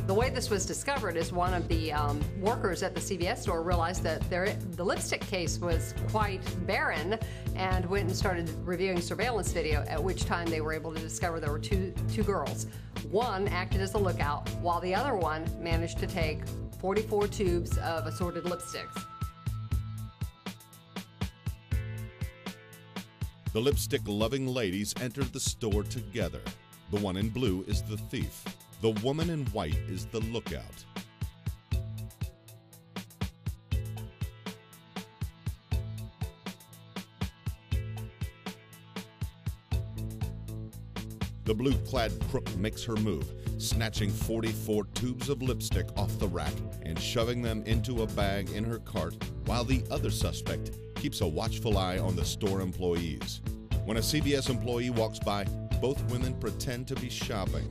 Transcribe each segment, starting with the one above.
The way this was discovered is one of the workers at the CVS store realized that the lipstick case was quite barren and went and started reviewing surveillance video, at which time they were able to discover there were two girls. One acted as a lookout, while the other one managed to take 44 tubes of assorted lipsticks. The lipstick-loving ladies entered the store together. The one in blue is the thief. The woman in white is the lookout. The blue-clad crook makes her move, snatching 44 tubes of lipstick off the rack and shoving them into a bag in her cart, while the other suspect keeps a watchful eye on the store employees. When a CVS employee walks by, both women pretend to be shopping.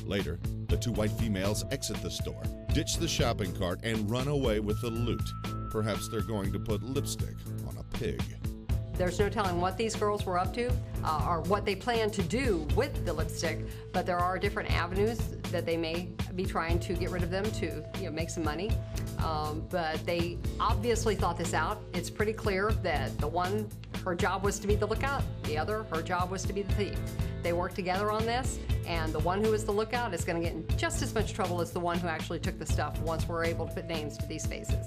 Later, the two white females exit the store, ditch the shopping cart, and run away with the loot. Perhaps they're going to put lipstick on a pig. There's no telling what these girls were up to or what they plan to do with the lipstick, but there are different avenues that they may be trying to get rid of them to make some money. But they obviously thought this out. It's pretty clear that the one, her job was to be the lookout, the other, her job was to be the thief. They worked together on this, and the one who is the lookout is going to get in just as much trouble as the one who actually took the stuff once we're able to put names to these faces.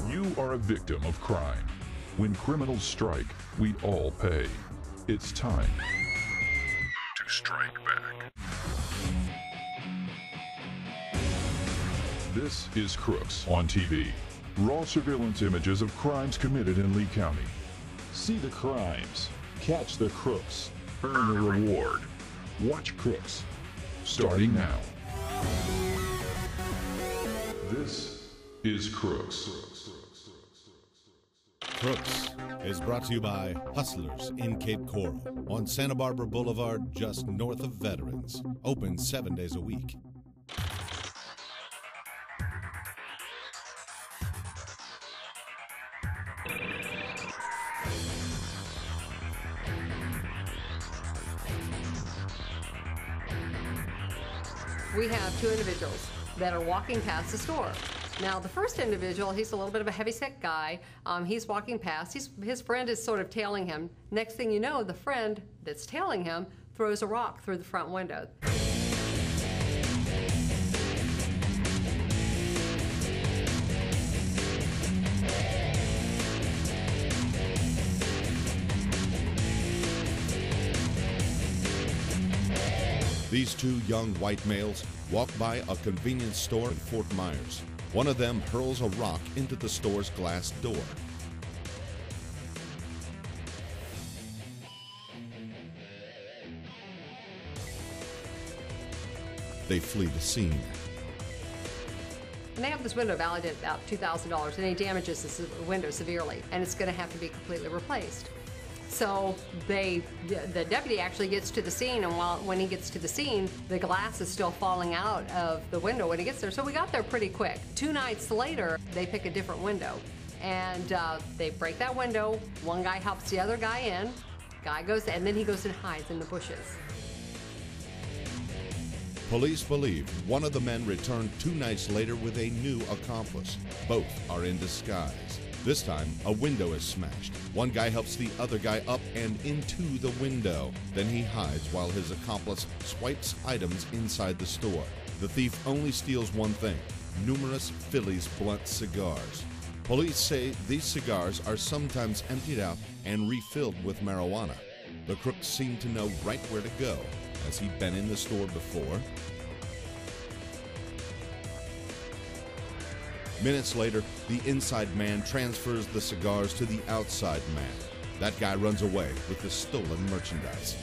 You are a victim of crime. When criminals strike, we all pay. It's time to strike back. This is Crooks on TV. Raw surveillance images of crimes committed in Lee County. See the crimes, catch the crooks, earn a reward. Watch Crooks, starting now. This is Crooks. Crooks is brought to you by Hustlers in Cape Coral on Santa Barbara Boulevard, just north of Veterans. Open 7 days a week. We have two individuals that are walking past the store. Now, the first individual, he's a little bit of a heavyset guy. He's walking past. His friend is sort of tailing him. Next thing you know, the friend that's tailing him throws a rock through the front window. These two young white males walk by a convenience store in Fort Myers. One of them hurls a rock into the store's glass door. They flee the scene. And they have this window valued at about $2,000, and he damages this window severely, and it's going to have to be completely replaced. So the deputy actually gets to the scene, and when he gets to the scene, the glass is still falling out of the window when he gets there. So we got there pretty quick. 2 nights later, they pick a different window, and they break that window. One guy helps the other guy in. Guy goes, and then he goes and hides in the bushes. Police believe one of the men returned 2 nights later with a new accomplice. Both are in disguise. This time, a window is smashed. One guy helps the other guy up and into the window. Then he hides while his accomplice swipes items inside the store. The thief only steals one thing: numerous Phillies blunt cigars. Police say these cigars are sometimes emptied out and refilled with marijuana. The crooks seem to know right where to go. Has he been in the store before? Minutes later, the inside man transfers the cigars to the outside man. That guy runs away with the stolen merchandise.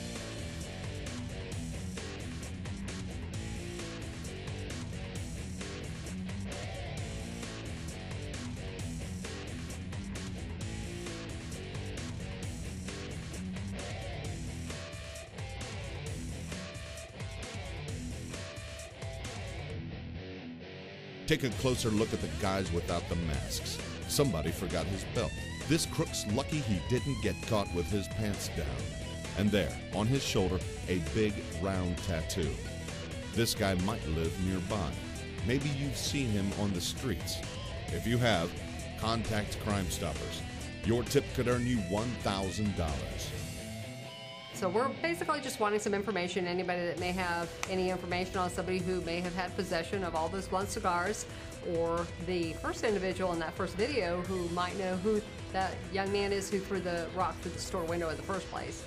Take a closer look at the guys without the masks. Somebody forgot his belt. This crook's lucky he didn't get caught with his pants down. And there, on his shoulder, a big round tattoo. This guy might live nearby. Maybe you've seen him on the streets. If you have, contact Crime Stoppers. Your tip could earn you $1,000. So we're basically just wanting some information. Anybody that may have any information on somebody who may have had possession of all those blunt cigars, or the first individual in that first video who might know who that young man is who threw the rock through the store window in the first place.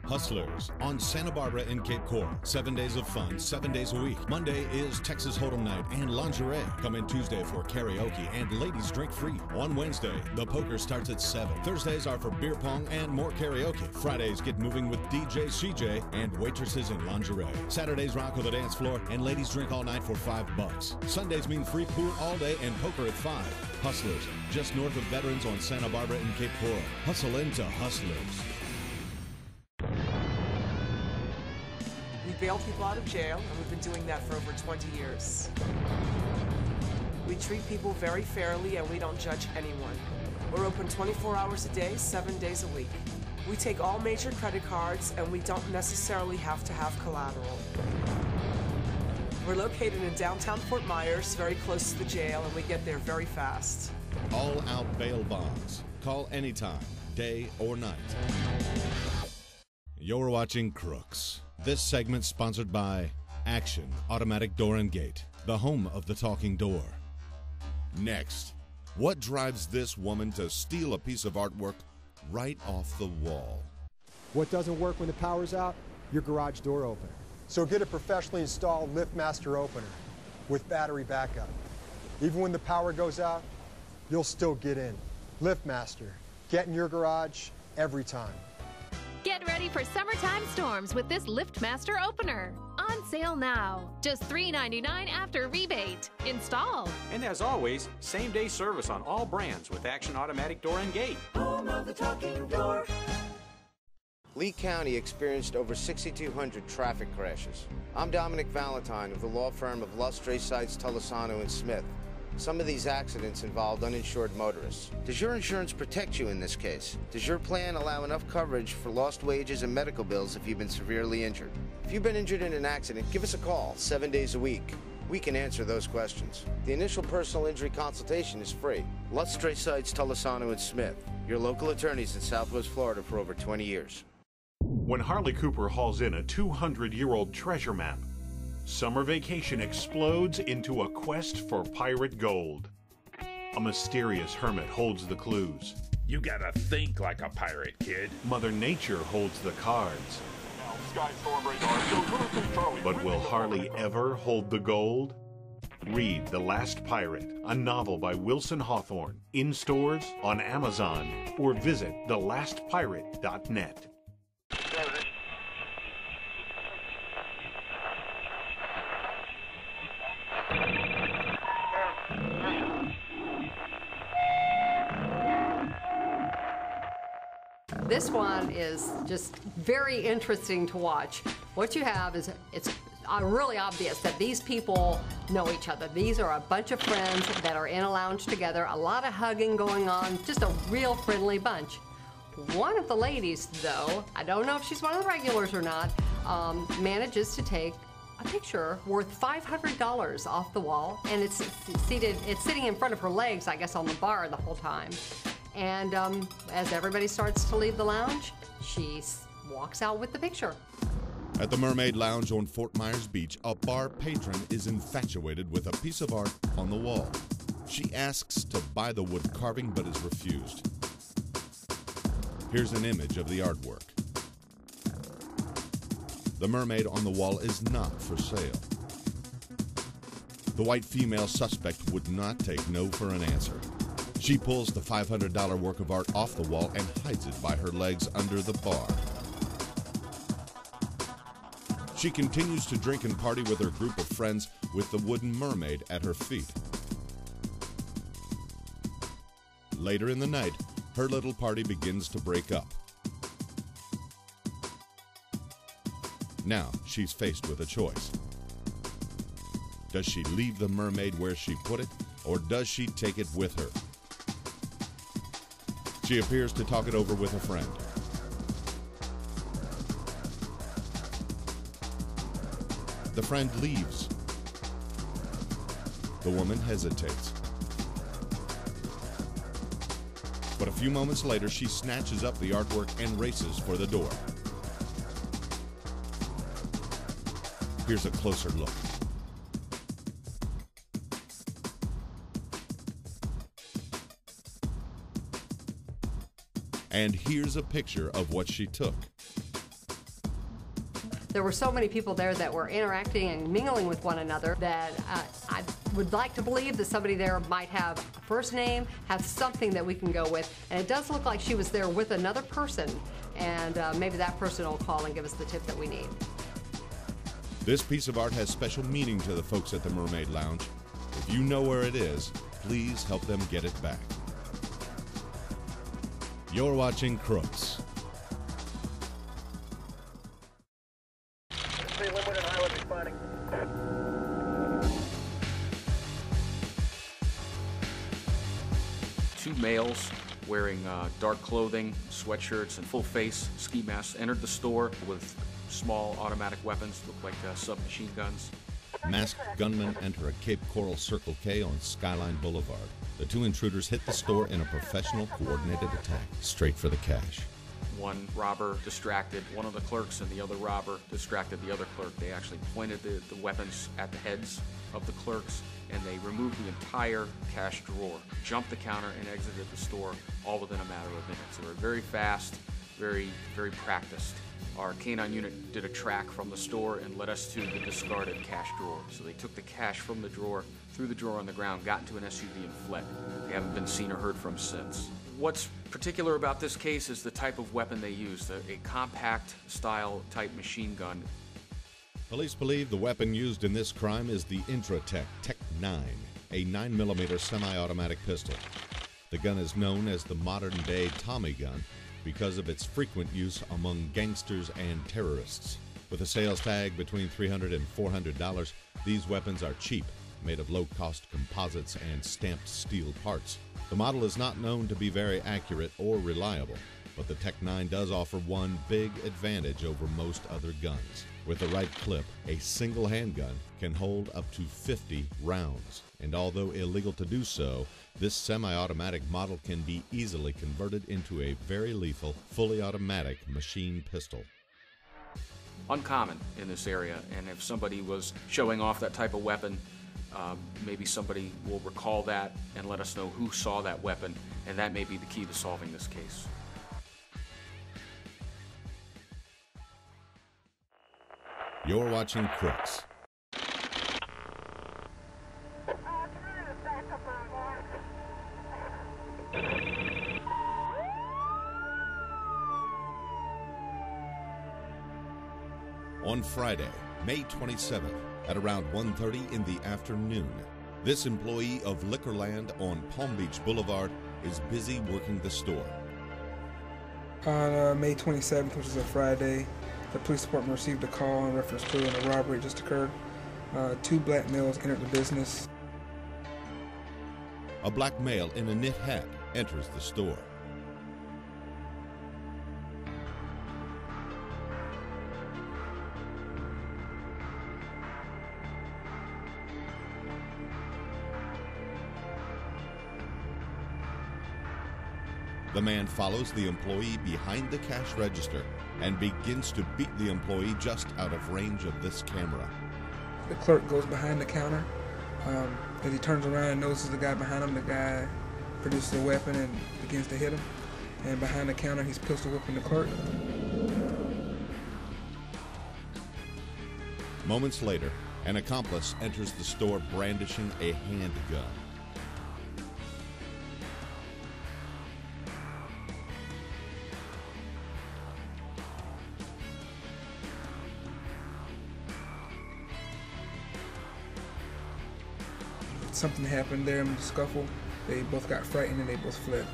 Hustlers on Santa Barbara and Cape Coral. 7 days of fun, 7 days a week. Monday is Texas Hold'em Night and lingerie. Come in Tuesday for karaoke and ladies drink free. On Wednesday, the poker starts at 7. Thursdays are for beer pong and more karaoke. Fridays get moving with DJ CJ and waitresses in lingerie. Saturdays rock on the dance floor and ladies drink all night for $5. Sundays mean free pool all day and poker at 5. Hustlers, just north of Veterans on Santa Barbara and Cape Coral. Hustle into Hustlers. We bail people out of jail, and we've been doing that for over 20 years. We treat people very fairly, and we don't judge anyone. We're open 24 hours a day, 7 days a week. We take all major credit cards, and we don't necessarily have to have collateral. We're located in downtown Fort Myers, very close to the jail, and we get there very fast. All-out bail bonds. Call anytime, day or night. You're watching Crooks. This segment sponsored by Action Automatic Door and Gate, the home of the talking door. Next, what drives this woman to steal a piece of artwork right off the wall? What doesn't work when the power's out? Your garage door opener. So get a professionally installed LiftMaster opener with battery backup. Even when the power goes out, you'll still get in. LiftMaster. Get in your garage every time. Get ready for summertime storms with this LiftMaster opener. On sale now. Just $3.99 after rebate. Installed. And as always, same-day service on all brands with Action Automatic Door and Gate. Home of the talking door. Lee County experienced over 6,200 traffic crashes. I'm Dominic Valentine of the law firm of Lustre Sites, Tolosano & Smith. Some of these accidents involved uninsured motorists. Does your insurance protect you in this case? Does your plan allow enough coverage for lost wages and medical bills if you've been severely injured? If you've been injured in an accident, give us a call 7 days a week. We can answer those questions. The initial personal injury consultation is free. Lustre Sites, Tolosano & Smith, your local attorneys in Southwest Florida for over 20 years. When Harley Cooper hauls in a 200-year-old treasure map, summer vacation explodes into a quest for pirate gold. A mysterious hermit holds the clues. You gotta think like a pirate, kid. Mother Nature holds the cards. But will Harley ever hold the gold? Read The Last Pirate, a novel by Wilson Hawthorne, in stores, on Amazon, or visit thelastpirate.net. This one is just very interesting to watch. What you have is, it's really obvious that these people know each other. These are a bunch of friends that are in a lounge together, a lot of hugging going on, just a real friendly bunch. One of the ladies, though, I don't know if she's one of the regulars or not, manages to take a picture worth $500 off the wall, and it's sitting in front of her legs, I guess, on the bar the whole time. And as everybody starts to leave the lounge, she walks out with the picture. At the Mermaid Lounge on Fort Myers Beach, a bar patron is infatuated with a piece of art on the wall. She asks to buy the wood carving but is refused. Here's an image of the artwork. The mermaid on the wall is not for sale. The white female suspect would not take no for an answer. She pulls the $500 work of art off the wall and hides it by her legs under the bar. She continues to drink and party with her group of friends with the wooden mermaid at her feet. Later in the night, her little party begins to break up. Now she's faced with a choice. Does she leave the mermaid where she put it, or does she take it with her? She appears to talk it over with a friend. The friend leaves. The woman hesitates. But a few moments later, she snatches up the artwork and races for the door. Here's a closer look. And here's a picture of what she took. There were so many people there that were interacting and mingling with one another that I would like to believe that somebody there might have a first name, have something that we can go with. And it does look like she was there with another person, and maybe that person will call and give us the tip that we need. This piece of art has special meaning to the folks at the Mermaid Lounge. If you know where it is, please help them get it back. You're watching Crooks. Two males wearing dark clothing, sweatshirts, and full face ski masks entered the store with small automatic weapons, look like submachine guns. Masked gunmen enter a Cape Coral Circle K on Skyline Boulevard. The two intruders hit the store in a professional, coordinated attack, straight for the cash. One robber distracted one of the clerks, and the other robber distracted the other clerk. They actually pointed the weapons at the heads of the clerks, and they removed the entire cash drawer, jumped the counter, and exited the store all within a matter of minutes. They were very fast, very, very practiced. Our canine unit did a track from the store and led us to the discarded cash drawer. So they took the cash from the drawer, threw the drawer on the ground, got into an SUV, and fled. They haven't been seen or heard from since. What's particular about this case is the type of weapon they used, a compact style type machine gun. Police believe the weapon used in this crime is the Intratec Tech 9, a 9mm semi-automatic pistol. The gun is known as the modern-day Tommy gun because of its frequent use among gangsters and terrorists. With a sales tag between $300 and $400, these weapons are cheap, made of low-cost composites and stamped steel parts. The model is not known to be very accurate or reliable, but the Tech 9 does offer one big advantage over most other guns. With the right clip, a single handgun can hold up to 50 rounds, and although illegal to do so, this semi-automatic model can be easily converted into a very lethal, fully automatic machine pistol. Uncommon in this area, and if somebody was showing off that type of weapon, maybe somebody will recall that and let us know who saw that weapon, and that may be the key to solving this case. You're watching Crooks. On Friday, May 27th, at around 1:30 in the afternoon, this employee of Liquorland on Palm Beach Boulevard is busy working the store. On May 27th, which is a Friday, the police department received a call in reference to a robbery just occurred. Two black males entered the business. A black male in a knit hat enters the store. The man follows the employee behind the cash register and begins to beat the employee just out of range of this camera. The clerk goes behind the counter. As he turns around and notices the guy behind him, the guy produces a weapon and begins to hit him. And behind the counter, he's pistol whipping the clerk. Moments later, an accomplice enters the store brandishing a handgun. Something happened there in the scuffle. They both got frightened and they both fled.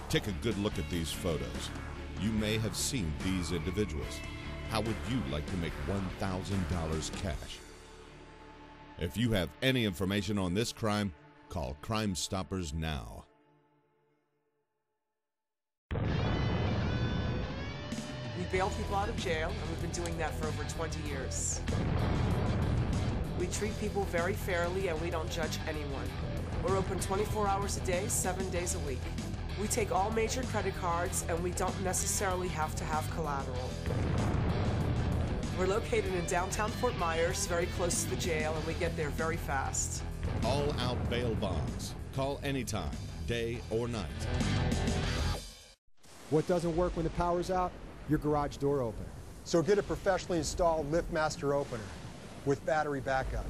Take a good look at these photos. You may have seen these individuals. How would you like to make $1,000 cash? If you have any information on this crime, call Crime Stoppers now. We bail people out of jail, and we've been doing that for over 20 years. We treat people very fairly, and we don't judge anyone. We're open 24 hours a day, 7 days a week. We take all major credit cards, and we don't necessarily have to have collateral. We're located in downtown Fort Myers, very close to the jail, and we get there very fast. All-out bail bonds. Call anytime, day or night. What doesn't work when the power's out? Your garage door opener. So get a professionally installed LiftMaster opener with battery backup.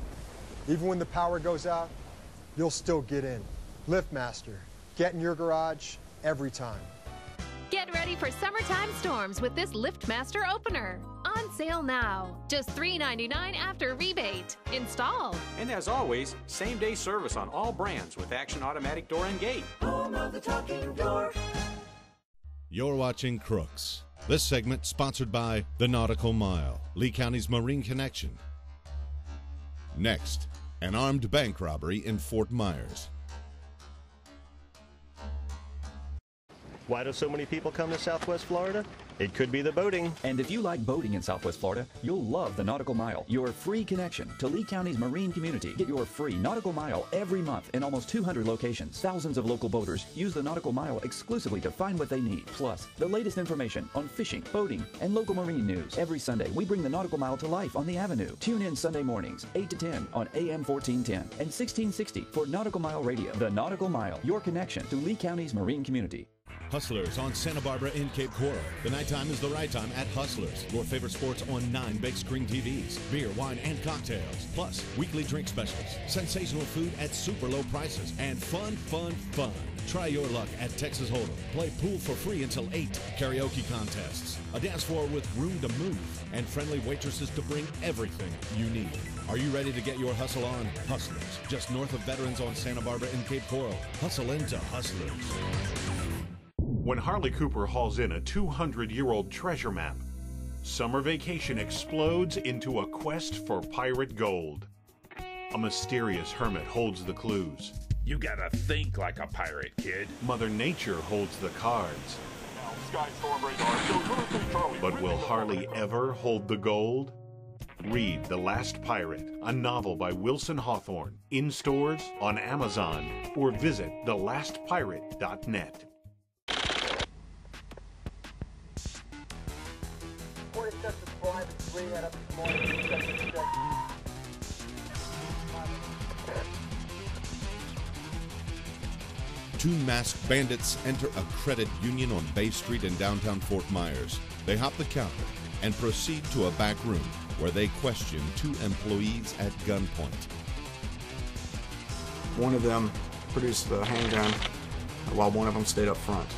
Even when the power goes out, you'll still get in. LiftMaster. Get in your garage every time. Get ready for summertime storms with this LiftMaster opener. On sale now. Just $3.99 after rebate. Installed. And as always, same-day service on all brands with Action Automatic Door and Gate. Home of the talking door. You're watching Crooks. This segment sponsored by the Nautical Mile, Lee County's Marine Connection. Next, an armed bank robbery in Fort Myers. Why do so many people come to Southwest Florida? It could be the boating. And if you like boating in Southwest Florida, you'll love the Nautical Mile, your free connection to Lee County's marine community. Get your free Nautical Mile every month in almost 200 locations. Thousands of local boaters use the Nautical Mile exclusively to find what they need. Plus, the latest information on fishing, boating, and local marine news. Every Sunday, we bring the Nautical Mile to life on the Avenue. Tune in Sunday mornings, 8 to 10 on AM 1410 and 1660 for Nautical Mile Radio. The Nautical Mile, your connection to Lee County's marine community. Hustlers on Santa Barbara in Cape Coral. The nighttime is the right time at Hustlers. Your favorite sports on 9 big screen TVs, beer, wine, and cocktails. Plus, weekly drink specials, sensational food at super low prices, and fun. Try your luck at Texas Hold'em. Play pool for free until 8. Karaoke contests, a dance floor with room to move, and friendly waitresses to bring everything you need. Are you ready to get your hustle on? Hustlers, just north of Veterans on Santa Barbara in Cape Coral. Hustle into Hustlers. When Harley Cooper hauls in a 200-year-old treasure map, summer vacation explodes into a quest for pirate gold. A mysterious hermit holds the clues. You gotta think like a pirate, kid. Mother Nature holds the cards. But will Harley ever hold the gold? Read The Last Pirate, a novel by Wilson Hawthorne, in stores, on Amazon, or visit thelastpirate.net. Two masked bandits enter a credit union on Bay Street in downtown Fort Myers. They hop the counter and proceed to a back room where they question 2 employees at gunpoint. One of them produced the handgun while one of them stayed up front.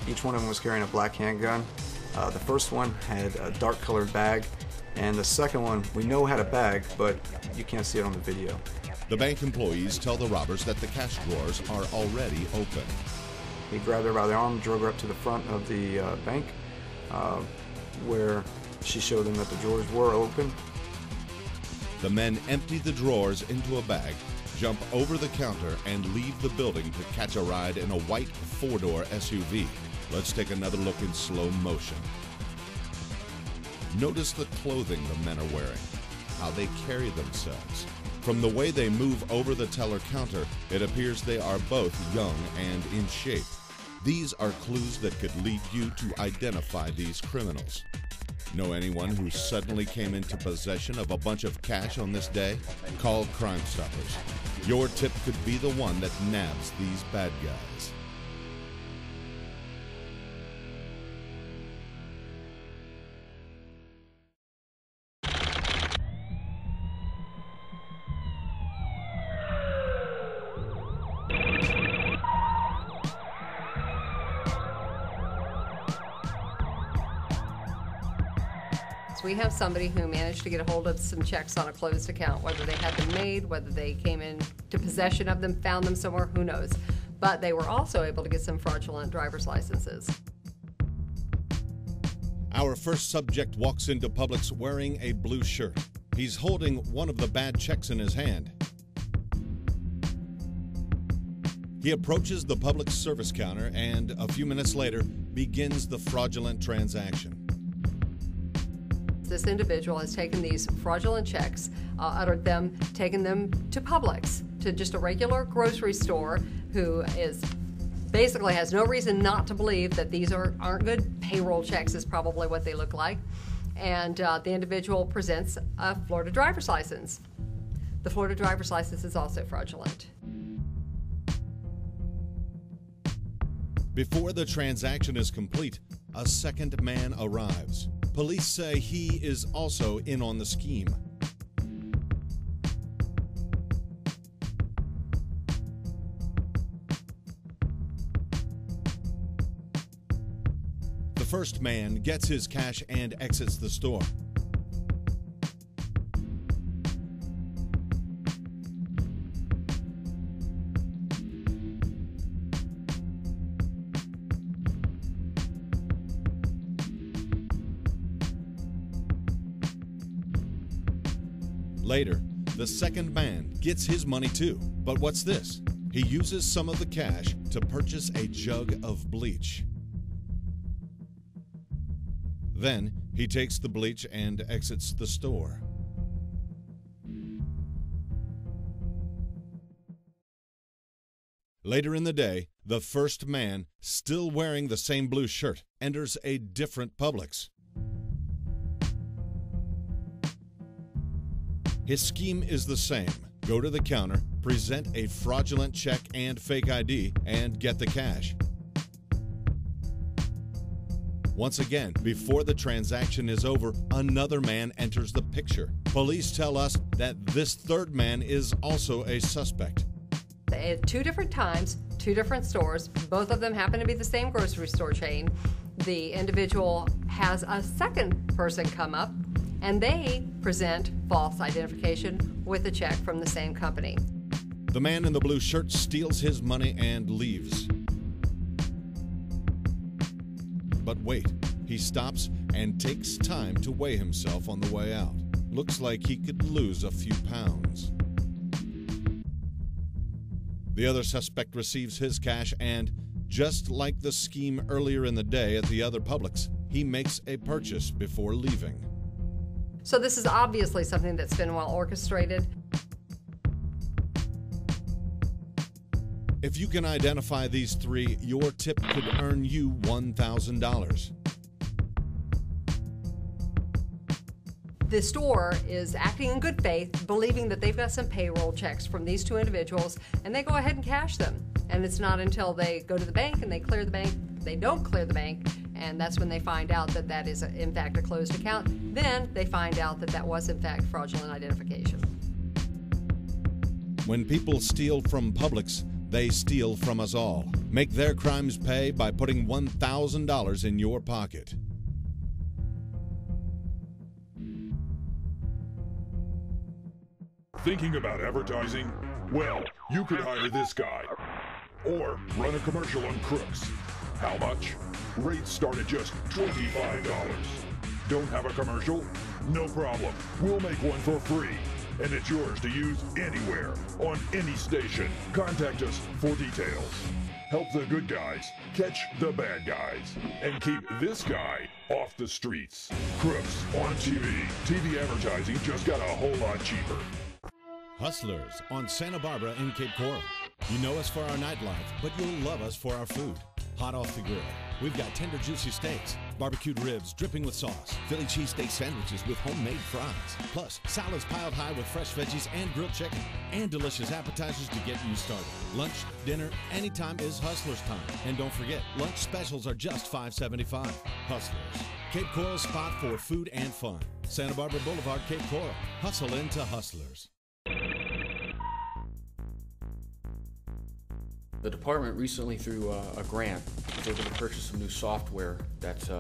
Each one of them was carrying a black handgun. The first one had a dark colored bag, and the second one we know had a bag, but you can't see it on the video. The bank employees tell the robbers that the cash drawers are already open. He grabbed her by the arm, drove her up to the front of the bank, where she showed them that the drawers were open. The men empty the drawers into a bag, jump over the counter, and leave the building to catch a ride in a white 4-door SUV. Let's take another look in slow motion. Notice the clothing the men are wearing, how they carry themselves. From the way they move over the teller counter, it appears they are both young and in shape. These are clues that could lead you to identify these criminals. Know anyone who suddenly came into possession of a bunch of cash on this day? Call Crime Stoppers. Your tip could be the one that nabs these bad guys. We have somebody who managed to get a hold of some checks on a closed account, whether they had them made, whether they came into possession of them, found them somewhere, who knows. But they were also able to get some fraudulent driver's licenses. Our first subject walks into Publix wearing a blue shirt. He's holding one of the bad checks in his hand. He approaches the Publix service counter and, a few minutes later, begins the fraudulent transaction. This individual has taken these fraudulent checks, uttered them, taken them to Publix, to just a regular grocery store, who is basically has no reason not to believe that these aren't good. Payroll checks is probably what they look like. And the individual presents a Florida driver's license. The Florida driver's license is also fraudulent. Before the transaction is complete, a second man arrives. Police say he is also in on the scheme. The first man gets his cash and exits the store. Later, the second man gets his money too. But what's this? He uses some of the cash to purchase a jug of bleach. Then, he takes the bleach and exits the store. Later in the day, the first man, still wearing the same blue shirt, enters a different Publix. His scheme is the same. Go to the counter, present a fraudulent check and fake ID, and get the cash. Once again, before the transaction is over, another man enters the picture. Police tell us that this third man is also a suspect. At 2 different times, 2 different stores, both of them happen to be the same grocery store chain. The individual has a second person come up, and they present false identification with a check from the same company. The man in the blue shirt steals his money and leaves. But wait, he stops and takes time to weigh himself on the way out. Looks like he could lose a few pounds. The other suspect receives his cash and, just like the scheme earlier in the day at the other Publix, he makes a purchase before leaving. So this is obviously something that's been well orchestrated. If you can identify these 3, your tip could earn you $1,000. The store is acting in good faith, believing that they've got some payroll checks from these 2 individuals, and they go ahead and cash them. And it's not until they go to the bank and they clear the bank, they don't clear the bank, and that's when they find out that that is in fact a closed account. Then they find out that that was in fact fraudulent identification. When people steal from Publix, they steal from us all. Make their crimes pay by putting $1,000 in your pocket. Thinking about advertising? Well, you could hire this guy. Or run a commercial on Crooks. How much? Rates start at just $25. Don't have a commercial? No problem. We'll make one for free. And it's yours to use anywhere, on any station. Contact us for details. Help the good guys catch the bad guys. And keep this guy off the streets. Crooks on TV. TV advertising just got a whole lot cheaper. Hustlers on Santa Barbara in Cape Coral. You know us for our nightlife, but you'll love us for our food. Hot off the grill. We've got tender, juicy steaks, barbecued ribs dripping with sauce, Philly cheesesteak sandwiches with homemade fries, plus salads piled high with fresh veggies and grilled chicken, and delicious appetizers to get you started. Lunch, dinner, anytime is Hustlers time. And don't forget, lunch specials are just $5.75. Hustlers, Cape Coral's spot for food and fun. Santa Barbara Boulevard, Cape Coral. Hustle into Hustlers. The department recently, through a grant, was able to purchase some new software that's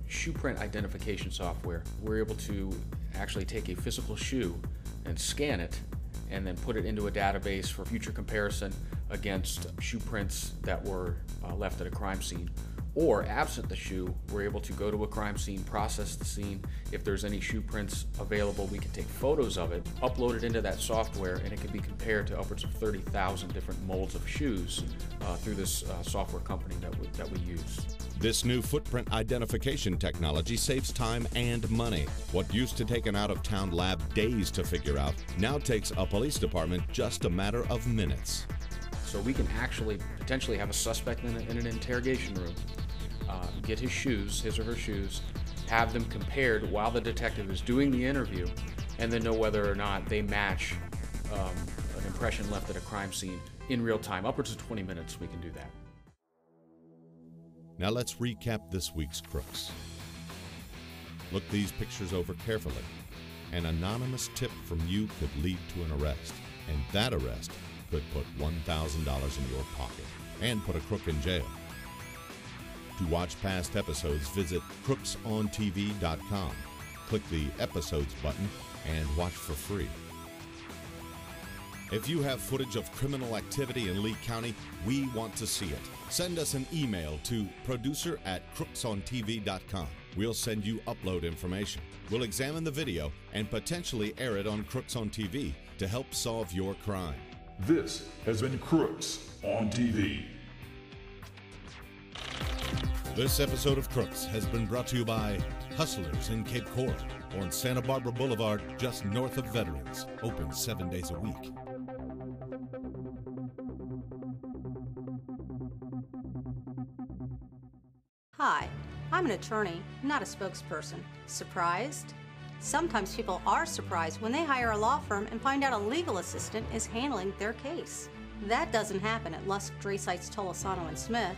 shoe print identification software. We're able to actually take a physical shoe and scan it and then put it into a database for future comparison against shoe prints that were left at a crime scene. Or, absent the shoe, we're able to go to a crime scene, process the scene. If there's any shoe prints available, we can take photos of it, upload it into that software, and it can be compared to upwards of 30,000 different molds of shoes through this software company that we use. This new footprint identification technology saves time and money. What used to take an out-of-town lab days to figure out now takes a police department just a matter of minutes. So we can actually potentially have a suspect in an interrogation room, get his or her shoes, have them compared while the detective is doing the interview, and then know whether or not they match an impression left at a crime scene in real time. Upwards of 20 minutes we can do that. Now let's recap this week's Crooks. Look these pictures over carefully. An anonymous tip from you could lead to an arrest, and that arrest could put $1,000 in your pocket and put a crook in jail. To watch past episodes, visit CrooksOnTV.com. Click the Episodes button and watch for free. If you have footage of criminal activity in Lee County, we want to see it. Send us an email to producer@CrooksOnTV.com. We'll send you upload information. We'll examine the video and potentially air it on Crooks on TV to help solve your crime. This has been Crooks on TV. This episode of Crooks has been brought to you by Hustlers in Cape Coral on Santa Barbara Boulevard, just north of Veterans. Open 7 days a week. Hi, I'm an attorney, not a spokesperson. Surprised? Sometimes people are surprised when they hire a law firm and find out a legal assistant is handling their case. That doesn't happen at Lusk, Draysites, Tolosano & Smith.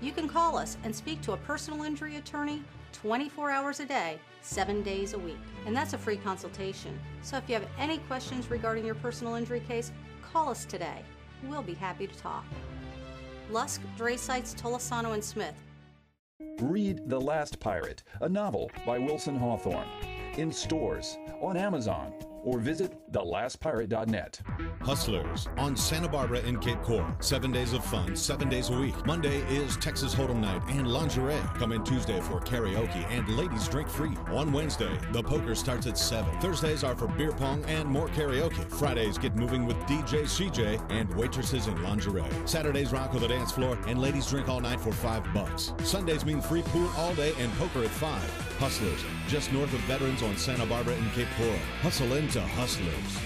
You can call us and speak to a personal injury attorney 24 hours a day, 7 days a week. And that's a free consultation. So if you have any questions regarding your personal injury case, call us today. We'll be happy to talk. Lusk, Draysites, Tolosano & Smith. Read The Last Pirate, a novel by Wilson Hawthorne. In stores, on Amazon, or visit thelastpirate.net. Hustlers on Santa Barbara in Cape Coral. 7 days of fun, 7 days a week. Monday is Texas Hold'em Night and lingerie. Come in Tuesday for karaoke and ladies drink free. On Wednesday, the poker starts at 7. Thursdays are for beer pong and more karaoke. Fridays get moving with DJ CJ and waitresses in lingerie. Saturdays rock with the dance floor and ladies drink all night for $5. Sundays mean free pool all day and poker at 5. Hustlers, just north of Veterans on Santa Barbara in Cape Coral. Hustle into Hustlers.